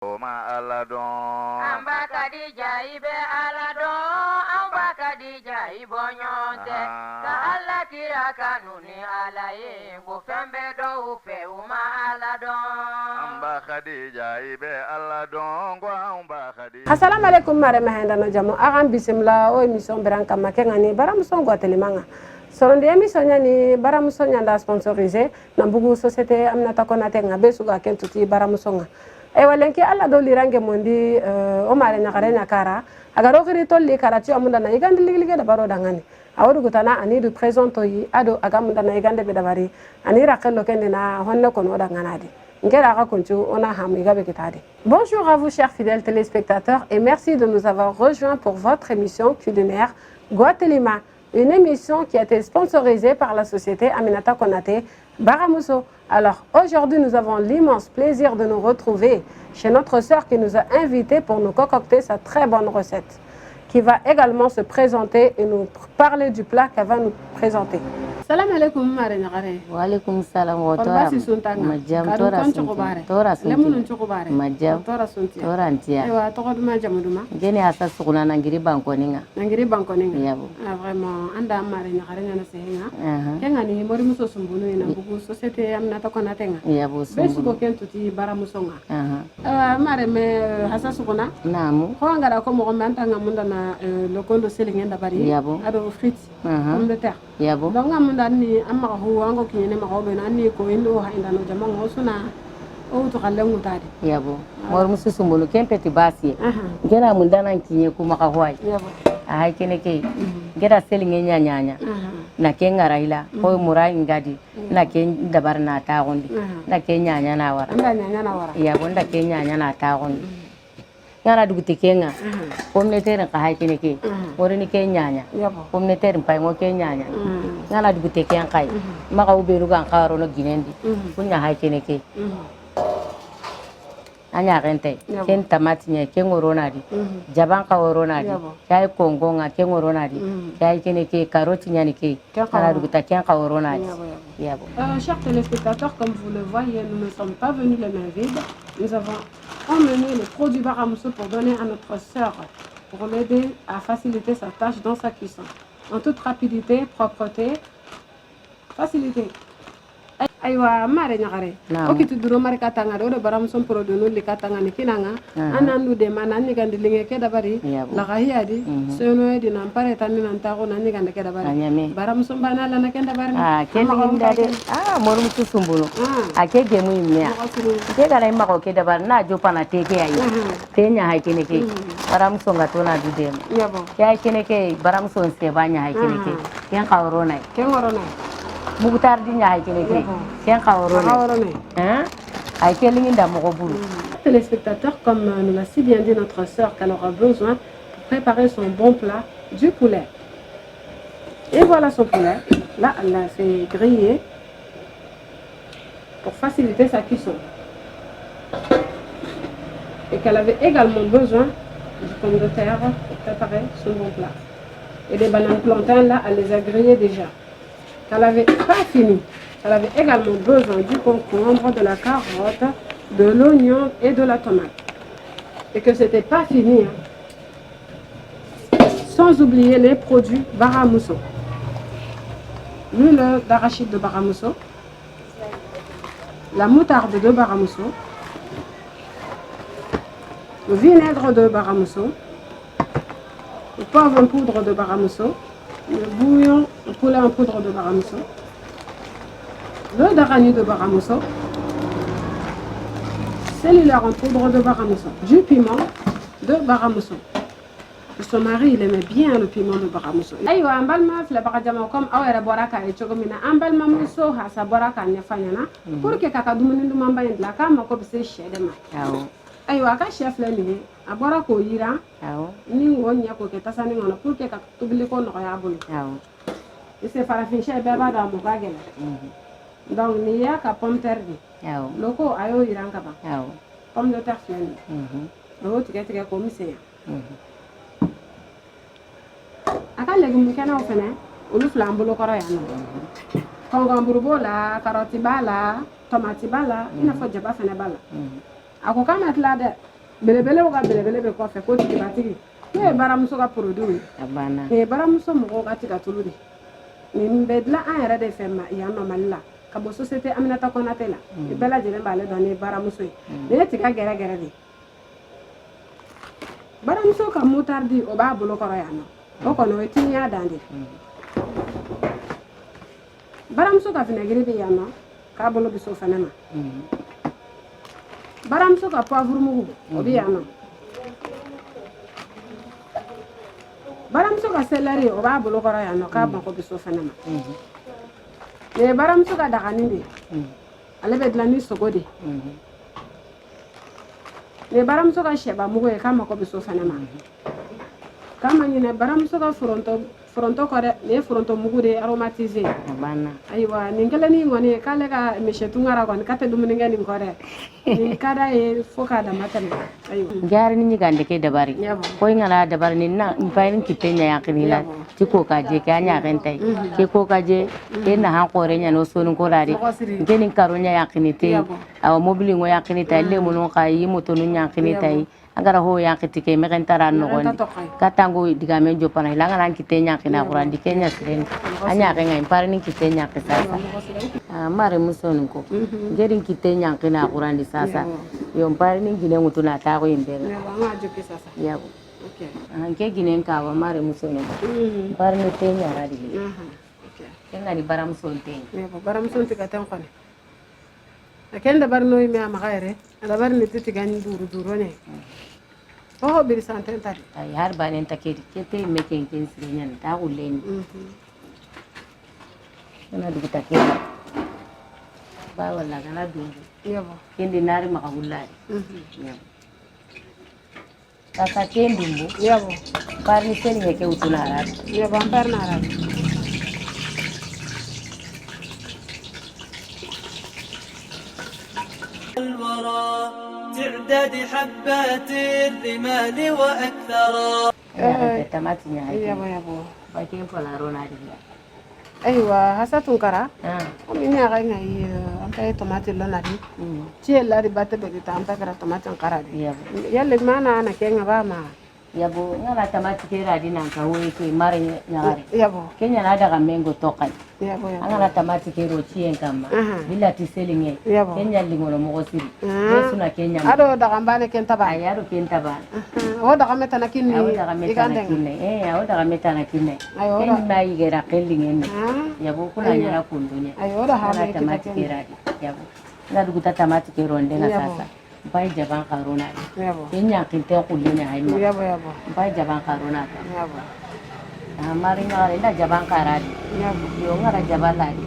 Ma aladon amba kadija ibe aladon amba kadija ibonyonte ka alla kira kanuni alaye go fembe do ufe uma aladon amba khadija ibe aladon go amba khadija. Assalamu alaikum mare mahenda no jamu agam bisimla o émission branka makengani baramuson go telemanga soronde émission nyani baramuson nyanda sponsorisé na bugu société Aminata Konaté ngabe suga kentuti baramusonga e walenki alla do lirange mondi o mare nyakare nyakara agaro khiri tolli karati amunda na igandi liglige da baro dangani awdu gutana ani du présento yi ado agamunda na igande be dabari ani rakello kende na honne kono danganadi. Bonjour à vous chers fidèles téléspectateurs et merci de nous avoir rejoints pour votre émission culinaire Guatelima, une émission qui a été sponsorisée par la société Aminata Konaté Baramuso. Alors aujourd'hui nous avons l'immense plaisir de nous retrouver chez notre sœur qui nous a invités pour nous concocter sa très bonne recette, qui va également se présenter et nous parler du plat qu'elle va nous présenter. Salam alaikum mare nyakare. Wa alaikum salam wa tora. Majam tora sunti. Tora sunti. Lemun chukubare. Majam. Tora sunti. Tora antia. Ewa toko duma jamuduma. Gene asa sukuna nangiri bankoninga. Nangiri bankoninga. Yabo. Ah vraiment anda mare nyakare nyana sehinga. Kenga ni mori muso sumbunu ina bugu société Aminata Konaté nga. Yabo sumbunu. Besu ko kentuti baramusonga. Mare me hasa sukuna. Namu. Ko ngara ko mo manta ngamunda na lokondo selingenda bari. Yabo. Ado frites. Pomme de terre. Yabo. Donc ni amma ho ango kinyene ma ho na ni ko indo ha inda no jama ngo suna o to kalle ngutade yabo mor musu sumbulu kempeti basi gena mun dana kinye kuma ka hoy yabo ay kene ke gera selinge nyanya na ke ngaraila ko murai ngadi na ke dabar na ta gondi na ke nyanya na wara nda nyanya na wara yabo nda ke nyanya na ta gondi ngara dugute kenga pomme de terre ka hay kene ke worini ke nyanya pomme de terre pay mo ke nyanya ngala dugute ken kay maka uberu gan karo no ginendi kunya hay kene ke anya rente ken tamati nya ken oronadi jaban ka oronadi kay kongonga ken oronadi kay kene ke karoti nya ni ke ngala duguta ken ka oronadi yabo. Chers téléspectateurs, comme vous le voyez, nous ne sommes pas venus les mains vides. Nous avons emmené les produits baramuso pour donner à notre sœur, pour l'aider à faciliter sa tâche dans sa cuisson. En toute rapidité, propreté, facilité. Aywa mare nyakare okitu duro mare katanga do baramuso produit no li katanga ni kinanga anandu de manani gandi linge ke dabari la gayadi sono di nampare tani nantako nani gandi ke dabari baramuso bana la na ke dabari keni ndade morum tu sumbulu ake gemu imya ke gara imma ko ke dabari na jo pana teke ayi tenya hay kene ke baramuso ngatona du dem yabo ke kene ke baramuso se banya hay kene ke ken kawrona Mugutar di nyaay kene ke ken kawrone ay kelingi nda moko buru. Téléspectateurs, comme nous l'a si bien dit notre sœur qu'elle aura besoin pour préparer son bon plat du poulet. Et voilà son poulet. Là, elle l'a fait griller pour faciliter sa cuisson. Et qu'elle avait également besoin du pomme de terre pour préparer son bon plat. Et des bananes plantains, là, elle les a grillées déjà. Elle n'avait pas fini. Elle avait également besoin du concombre, de la carotte, de l'oignon et de la tomate. Et que ce n'était pas fini. Sans oublier les produits baramuso. L'huile d'arachide de baramuso. La moutarde de baramuso. Le vinaigre de baramuso. Le poivre en poudre de baramuso. Le bouillon au poulet en poudre de baramuso, le darani de baramuso, cellulaire en poudre de baramuso, du piment de baramuso. Son mari, il aimait bien le piment de baramuso. Aywa ambalma fle bakajama comme awere boraka e chogomina ambalma muso ha sa boraka nyafanyana pour que kaka dumuni ndumamba yendla kama ko bise shedema. Aywa ka chef le ni abora ko yira ni ngonya ko ke tasani ngona pour que ka tubili ko no ya bulu et c'est farafin che beba da mo gagela donc ni ya ka pomme terre bi loko ayo yira ngaba pomme de terre flani do tike ko mise aka legum kana o fene ulu flambulo koro ya no kongamburu bola karoti bala tomati bala ina fo jaba fene bala ako kama tla de belebele o ka belebele bɛ kɔfɛ ko tigibatigi n'o ye baramuso ka produit ye a banna baramuso mɔgɔw ka tigatulu de nin bɛ dilan an yɛrɛ de fɛ yan nɔ Mali la ka bɔ société Aminata Konate la i bɛɛ lajɛlen b'ale dɔn ni baramuso ye nin ye tiga gɛrɛ gɛrɛ de baramuso ka moutarde o b'a bolo kɔrɔ yan nɔ o kɔni o ye timiya dan de baramuso ka vinaigre bɛ yan nɔ k'a bolo bɛ s'o fana ma baramuso ka poivre mugu o bɛ yan nɔ baramuso ka céleri o b'a bolo kɔrɔ yan nɔ k'a mako bɛ s'o fana ma mais baramuso ka dagani de ale bɛ dilan ni sogo de mais baramuso ka sɛba mugu ye k'a mako bɛ s'o fana ma k'a ma ɲinɛ baramuso ka foronto kɔ dɛ nin ye foronto mugu de aromatisé a banna ayiwa nin kɛlen kɔni k'ale ka misi tunkara kɔni k'a tɛ dumuni kɛ nin kɔ dɛ nin ka d'a ye fo k'a dama tɛmɛ ayiwa jari ni gande ke dabari ko ngala dabari ni na mfayin kitte nya yakini la ti ko kaje ke anya rentai ke ko kaje ke na han ko renya no sonu ko lari ke ni karonya yakini te aw mobili ngo yakini ta le mo no kai moto no yakini tai agara ho yakiti ke megen tara no gondi katango digame jopana ilanga nan kitte nya kina kurandi kenya siren anya ke ngai parni kitte nya ke sasa mare musonu ko gerin kitte nya kina kurandi sasa yo parni gine mutuna ta ko imbere ya okay ke gine ka wa mare musonu ko parni te nya radi kenga ni baram sonte baram sonte ka tan khone aken da barno mi ama gaire da barni titi gani duru ne oh bir santen tari ay har banen takedi kete meken ken sirenya ta gulen ana dugu takedi ba wala kana dungu yabo kendi nari makagulari yabo sasa kendi mbu yabo parni seni ngeke utunara yabo amparna ara الورى تعداد حبات الرمال وأكثرا yabo yabo bakin polarona dia ayiwa hasa tunkara komi ni aga ngai ampa tomate lo nadi ci la di batte be ta ampa kara tomate ankara di yalle mana na kenga ba ma yabo ngala tamati kera di nan ka woy ke mare nyagare yabo kenya na daga mengo tokai yabo angala tamati kero chien kama bila tiselinge kenya lingono mo siri suna kenya ado daga mbane ken taba ayaro ken taba o daga meta na kinni igande o daga meta na kinne ken mai gera kellinge yabo kula nyara kundunya ayo da ha tamati kera di yabo na duguta tamati kero ndenga sasa bay jaban karona kenya kinte kullunya hayma yabo bay jaban karona yabo mari ngare nda jaban karadi yo ngara jaban ladi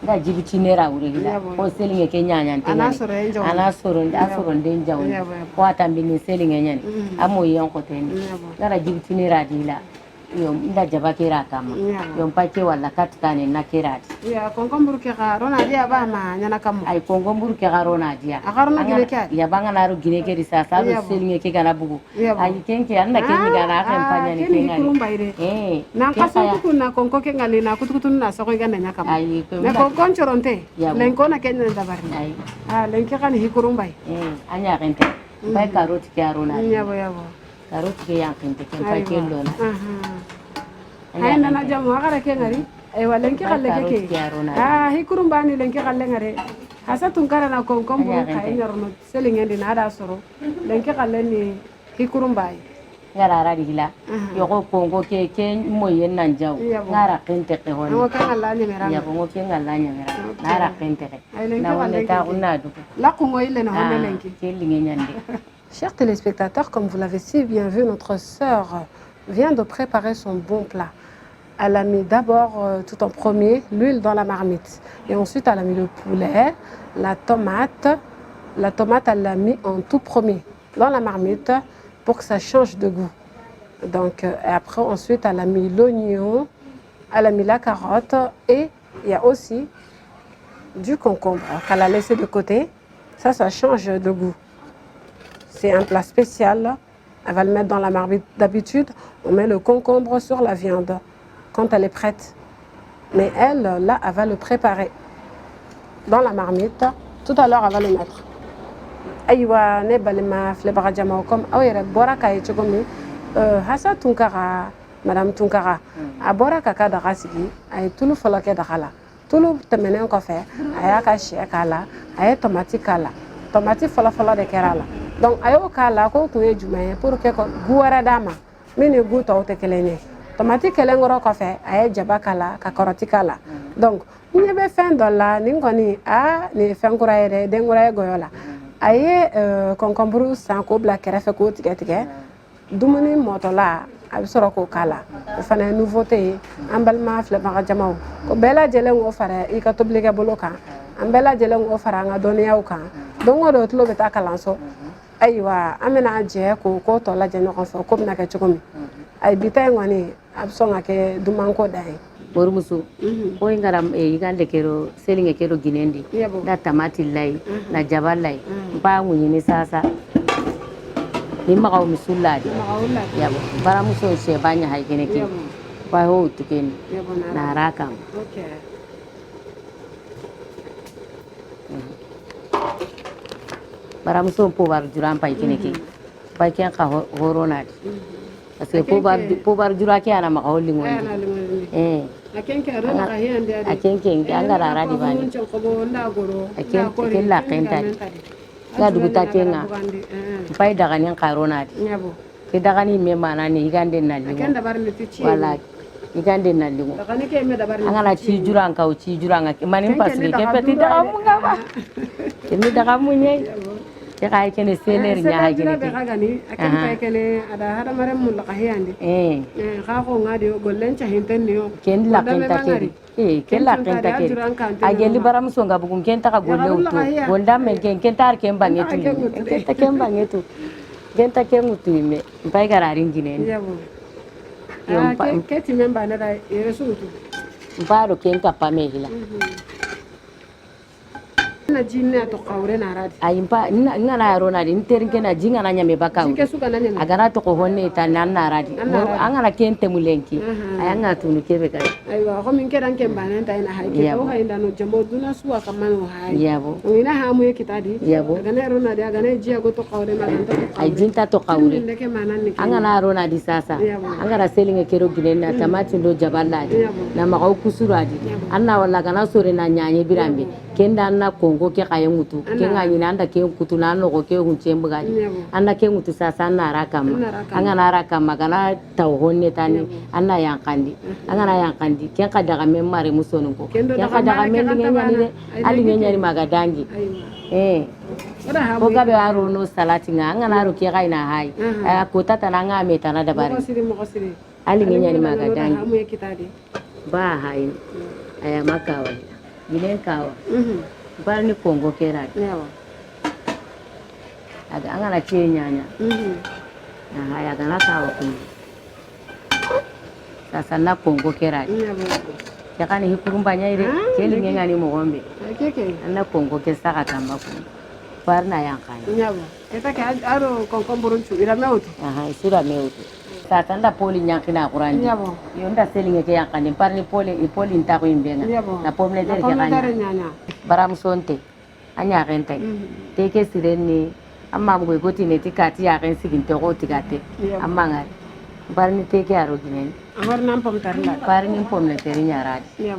nda jibiti nera urigila ko selinge kenya nyante ana soro den jawu ko atambini selinge nyane amo yonko teni ngara jibiti nera dila yo nda jabakira kama yo mpake wala katikane na kirati ya kongomburu ke garona dia ba ma nyana kamu ay kongomburu ke garona dia garona gile ke ya banga naru gine ke risa sa selinge ke kana bugu ay kenke anda kenni gana kampanya ni kenga na kaso kuna konko ke ngali na kutukutu na so ko gana nyaka ay na konko choronte lenko na kenya ndabari ay lenke kan hikurumbai anya kente bay karoti ke garona yabo karoti ke yankinte ke mpake lona hay na jamu agara ke ngari ay walenki khalle ke hikurum bani lenki khalle ngare hasa tunkara na konkom bu kay ñorno selinge dina da soro lenki khalle ni hikurum bay ngara ra digila yo ko kongo ke moyen nan jaw ngara kente ke hon ngo kan Allah ni mera ya bongo ke ngala nya mera ngara kente ke na wala ta unadu la ko ngoy le no lenki ke linge nyande. Chers téléspectateurs, comme vous l'avez si bien vu, notre sœur vient de préparer son bon plat. Elle a mis d'abord, tout en premier, l'huile dans la marmite. Et ensuite, elle a mis le poulet, la tomate. La tomate, elle l'a mis en tout premier dans la marmite pour que ça change de goût. Donc, et après, ensuite, elle a mis l'oignon, elle a mis la carotte et il y a aussi du concombre qu'elle a laissé de côté. Ça change de goût. C'est un plat spécial. Elle va le mettre dans la marmite. D'habitude, on met le concombre sur la viande quand elle est prête. Mais elle, là, elle va le préparer dans la marmite. Tout à l'heure, elle va le mettre. ayiwa ne balima filɛbaga jamaw comme aw yɛrɛ bɔra k'a ye cogo min Hassa Tunkara madame Tunkara a bɔra ka ka daga sigi a ye tulu fɔlɔ kɛ daga la tulu tɛmɛnen kɔfɛ a y'a ka sɛ k'a la a ye tomati k'a la tomati fɔlɔ de kɛra a la donc a y'o k'a la k'o kun ye jumɛn ye pour que gu wɛrɛ d'a ma min ni gu tɔw tɛ kelen ye tomati kɛlen kɔrɔ kɔfɛ a ye jaba k'a la ka kɔrɔti k'a la donc n ɲɛ bɛ fɛn dɔ la nin kɔni nin ye fɛn kura ye dɛ den kura ye gɔyɔ la a ye kɔnkɔnburu san k'o bila kɛrɛfɛ k'o tigɛ tigɛ dumuni mɔtɔla a bɛ sɔrɔ k'o k'a la o fana ye nouveauté ye an balima filɛbaga jamaw ko bɛɛ lajɛlen k'o fara i ka tobilikɛ bolo kan an bɛɛ lajɛlen k'o fara an ka dɔnniyaw kan don o don tulo bɛ taa kalanso ayiwa an bɛna jɛ k'o ko tɔ lajɛ ɲɔgɔn fɛ ko bɛna kɛ cogo min ayi bi ta in kɔni a bɛ sɔn ka kɛ dumanko dan ye Bormuso, ko in gara igande kero selinge kero ginendi da tamati lai na jabal lai ba munyini sasa ni magaw misuladi yabo baramuso she banya haikene ki ba ho tukeni na rakam baramuso po bar juran pa ikene ki ba kyan ka horonadi parce que po bar jurake ana magaw lingondi akenke angara radi bani akenke la kenta la duguta kenga pai daga nyen karona di ke daga ni me mana ni igande na limu wala igande na limu angala ci jurang kau ci jurang manin pasri ke peti daga munga ba kemi daga munye ke kay kene seler nya ha gene ke akan pay kene ada hada mare mun la kahiyandi ka ko ngadi gollen cha hinten ni ken la kenta ke ken la kenta ke ageli baram so nga bugun ken ta ka golle utu gonda men ken tar ken bangetu ken ta ken bangetu ken ta ken utu me pai gararin gine yabo ke ti memba na da yesutu mbaro ken ka pamela na jinna to kawre na radi ayimpa ngana rona di interin kena jinga na nyame bakaw agara to ko honne ta nan na radi angana kente mulenki ayanga tunu kebe kay aywa ko min kedan ken banan ta ina hayke to hayda no jamo duna suwa kamano hay yabo ina ha mu kitadi yabo agana rona di agana jiya go to kawre ma dan to ay jinta to kawre angana rona di sasa angara selinge kero ginena tamati ndo jaballa di na magaw kusuradi anna wala kana sore na nyanye birambe kenda na kongo ke kay mutu ke ngani nanda ke kutu na no ke hunche mbuga anna ke mutu sasa na rakama angana rakama kana taw honne tani anna yankandi angana yankandi ke ka daga men mare musono ko ke ka daga men ngani de ali ngani magadangi ko gabe aro no salati nga angana ro ke kay na hay ko tata na nga meta na dabari ali ngani magadangi ba hay aya makawa ginen kawa barni kongo kera aga angana che nyanya aya gana kawa kun sasa na kongo kera yakani hikurumba nyaire keli ngani mo gombe na kongo ke saka tamba kun barna yankani nyabo eta ka aro kongo burunchu ira meutu isura meutu sasa nda poli nyankina kurandi yo nda selinge ke yankani parni poli ntako imbenga na pomle der ke kanya baram sonte anya rente teke sireni amma mgo goti ne tikati ya ren siginte ko tikate amma ngari barni teke aro ginen amar nam pom tarla barni pomle ter nyaradi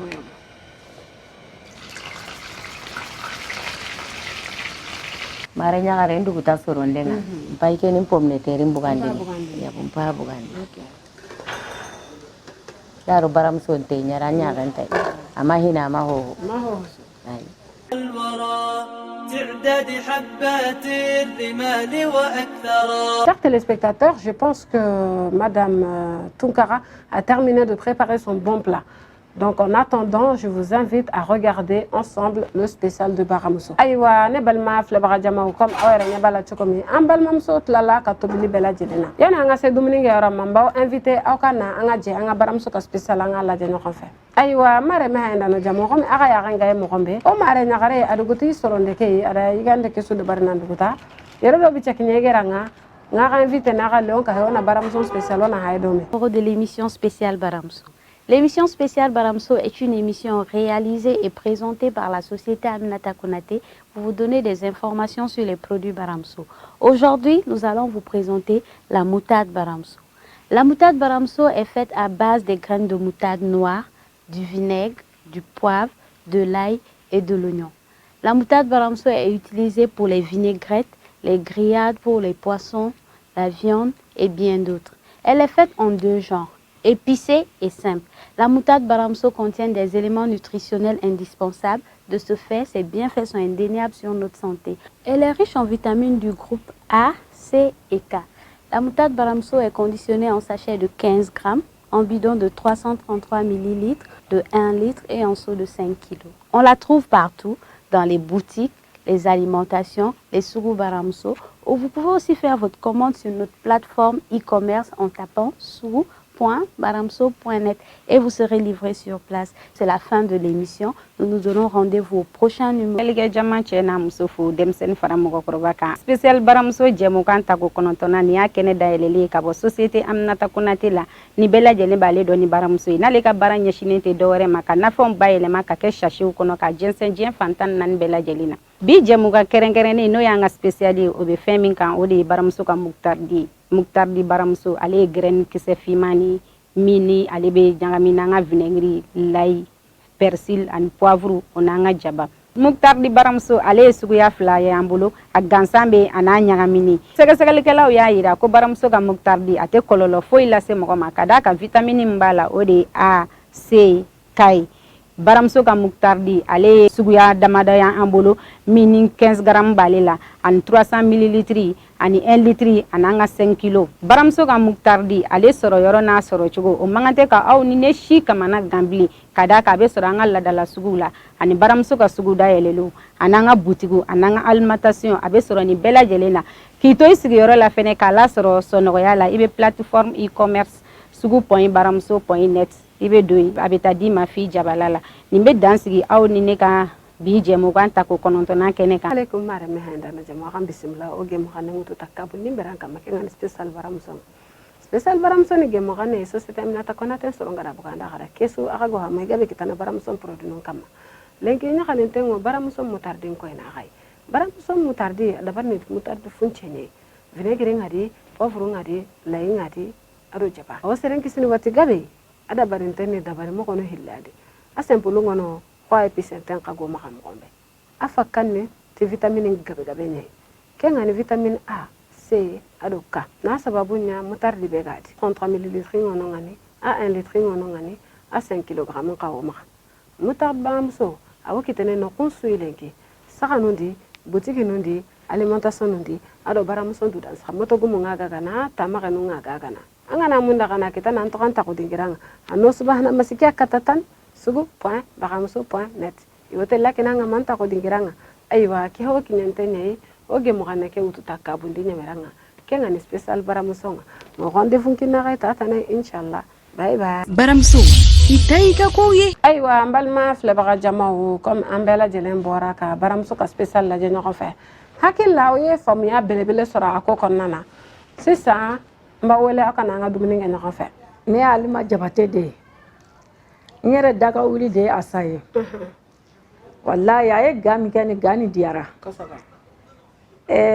mare nya gare ndu guta soron lenga pai ke nim pomle ter mbugande ya pompa bugande daro baram sonte nyaranya rente amma hina ma ho Chers téléspectateurs, je pense que Madame Tunkara a terminé de préparer son bon plat. Donc en attendant, je vous invite à regarder ensemble le spécial de Baramuso. Aywa ne balma flebara jama comme awere nya bala chokomi an balma muso tlala ka tobili bela jedena. Yana anga se dumuni ngara mamba invité awkana anga je anga Baramuso ka spécial anga la je nyoko fe. Aywa mare me handa no jamo comme aga ya nga e mo gombe. O mare nya gare aduguti soronde ke ada yigande ke su de barna nduguta. Yero do bi chakine geranga nga invité na ga leon ka hona Baramuso spécial ona haydomi. Pour de l'émission spéciale Baramuso. L'émission spéciale Baramso est une émission réalisée et présentée par la société Aminata Konaté pour vous donner des informations sur les produits Baramso. Aujourd'hui, nous allons vous présenter la moutarde Baramso. La moutarde Baramso est faite à base des graines de moutarde noire, du vinaigre, du poivre, de l'ail et de l'oignon. La moutarde Baramso est utilisée pour les vinaigrettes, les grillades pour les poissons, la viande et bien d'autres. Elle est faite en deux genres, épicée et simple. La moutarde Baramso contient des éléments nutritionnels indispensables. De ce fait, ses bienfaits sont indéniables sur notre santé. Elle est riche en vitamines du groupe A, C et K. La moutarde Baramso est conditionnée en sachet de 15 grammes, en bidon de 333 ml, de 1 litre et en seau de 5 kg. On la trouve partout, dans les boutiques, les alimentations, les sourous Baramso, ou vous pouvez aussi faire votre commande sur notre plateforme e-commerce en tapant sourou.baramso.net et vous serez livré sur place. C'est la fin de l'émission. Nous nous donnons rendez-vous au prochain numéro. Spécial Baramso Djemukan Tako Konontona Nia Kene Daelele Kabo Société Aminata Konaté la ni bela jele bale do ni Baramso na leka baranya shinete dore maka na fon bayele maka ke shashi kono ka jensen jen fantan nan bela jelina bi jemuga kerengerene no yanga spéciali obe femin kan odi Baramso ka muktardi Baramso ale graine kise fimani mini ale be jangamina nga vinaigre lay persil and poivre onanga jaba muktardi Baramso ale suguya fila ya ambulo ak gansambe ana nyagamini segasegalikelaw ya yira ko Baramso ka muktardi ate kololo foi la se mo makada ka vitamine mbala ode A C K Baramso ka muktardi ale suguya damada ya ambulo mini 15 gram balela an 300 ml ani 1 litre ananga 5 kg Baramso ka muktardi ale soro yoro na soro chugo o mangate ka aw ni ne shi kamana gambli kada ka be soro anga ladala sugula ani Baramso ka suguda yelelu ananga butigu ananga alimentation abe soro ni bela jelena kito isigi yoro la fene kala soro sonoya la ibe plateforme e-commerce sugu.baramso.net ibe doyi abeta di ma fi jabalala nimbe dansigi aw ni ne ka bi jemu kan tako konontona kene kan alaikum mare me handa na jama kan bismillah o gem kan ngutu takabul nimberan kam makengan spécial Baramso ni gem kan ne société Aminata Konaté so ngara bukanda khara kesu akago ha mai gabe kitana Baramso produit non kam lenki nya kan tengo Baramso moutarde ko ina khay Baramso moutarde da barni moutarde funchene vinaigre ngadi poivre ngadi lay ngadi ado jaba o seren kisini wati gabe ada barintene da bari mo kono hillade asempulu ngono kwa epicenten kago makam kombe afakanne te vitamine gabe gabe ne kenga ni vitamine A C ado K na sababu nya moutarde be gadi 33 ml ngono ngani a 1 litre ngono ngani a 5 kg kawo maka moutarde Baramso awokitene no konsuilenki saka nundi boutique nundi alimentation nundi ado Baramso dudan sa moto gumu ngaga kana tamaka nu ngaga kana angana munda kana kita nan to kan tako dingiranga anno subhana masikia katatan sugu.baramso.net iwote lakina nga manta ko dingiranga aywa ki ho kinyante nei oge mo kana ke ututa kabundi nyameranga kenga ni spécial Baramso mo rendez-vous kina gaita tane inshallah bye bye Baramso itaiga koye aywa mbalma fle baga jama'u comme ambela jelen bora ka Baramso ka spécial la jenyo ko fe hakilla o ye famia belebele sora ko konnana c'est ça mba wele akana nga dumuni nga ko fe me alima jabate de nyere daga wuli de asaye wallahi aye gami kene gani diara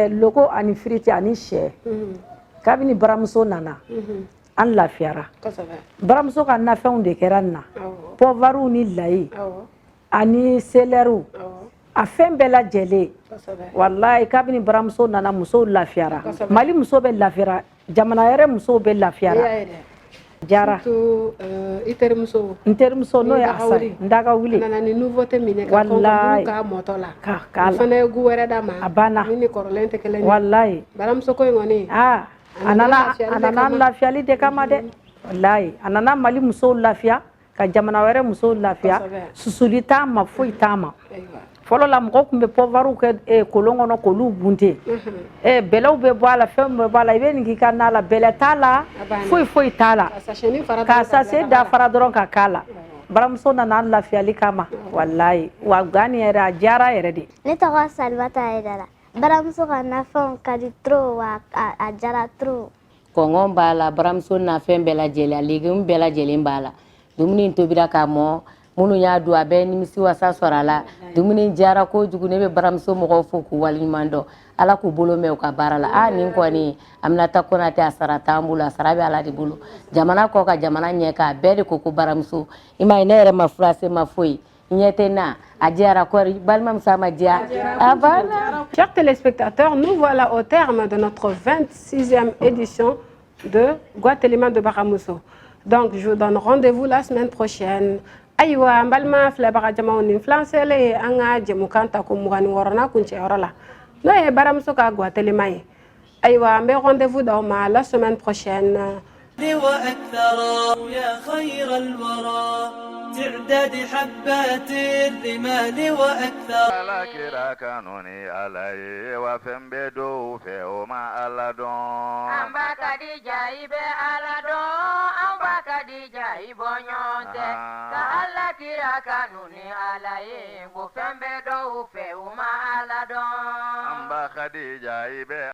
loko ani friti ani she kabini Baramso nana an lafiara Baramso ka nafɛnw de kɛra na povaru ni layi ani seleru a fɛn bɛɛ lajɛlen wallahi kabini Baramso nana musow lafiara Mali muso bɛ lafiara jamana yɛrɛ musow bɛ lafiara jara itermuso no ya asa ndaga wuli nana ni nouveauté mine ka wallahi ka motola ka fana gu wera dama abana ni korolente kelen wallahi Baramso ko ngoni anana lafiyali de kama de wallahi anana Mali musow lafiya ka jamana wɛrɛ musow lafiya susuli tama foyi tama fɔlɔ la mɔgɔ kun bɛ pɔvaru kɛ kolon kɔnɔ k'olu bunte bɛlɛw bɛ bɔ a la fɛn bɛ bɔ a la i bɛ nin k'i ka na la bɛlɛ t'a la foyi t'a la ka sase dafara dɔrɔn ka k'a la Baramso nana lafiyali kama wallahi wa gani yɛrɛ a diyara yɛrɛ de ne tɔgɔ Salimata Aidara Baramso ka nafɛnw ka di trop wa a diyara trop kɔngɔ b'a la Baramso nafɛn bɛɛ lajɛlen a légume bɛɛ lajɛlen b'a la dumuni tobira ka mo munu ya du abe nimisi wasa sorala dumuni jara ko jugu ne be baramso mo fo ku wali mando ala ku bolo me ka barala nin ko ni Aminata Konate asara tambula sarabe ala di bolo jamana ko ka jamana nye ka be de ko ku baramso ima ne re ma frase ma foi nyete na adjara ko balmam sama dia Chers téléspectateurs, nous voilà au terme de notre 26e édition de Guatelima de Baramuso. Donc je vous donne rendez-vous la semaine prochaine. Aywa mbalma fle barajama on influencele anga jemukanta ko mugani worona kunche orala no e Baramuso ka Guatelima yi aywa mbe rendez-vous dawma la semaine prochaine وأكثر يا خير الورى تعداد حبات الرمال وأكثر على كرا كانوني علي وفم بدو في وما ألدون أمبا كديجا إبه ألدون أمبا كديجا إبونيونته كهلا كرا كانوني علي وفم بدو في وما ألدون أمبا كديجا إبه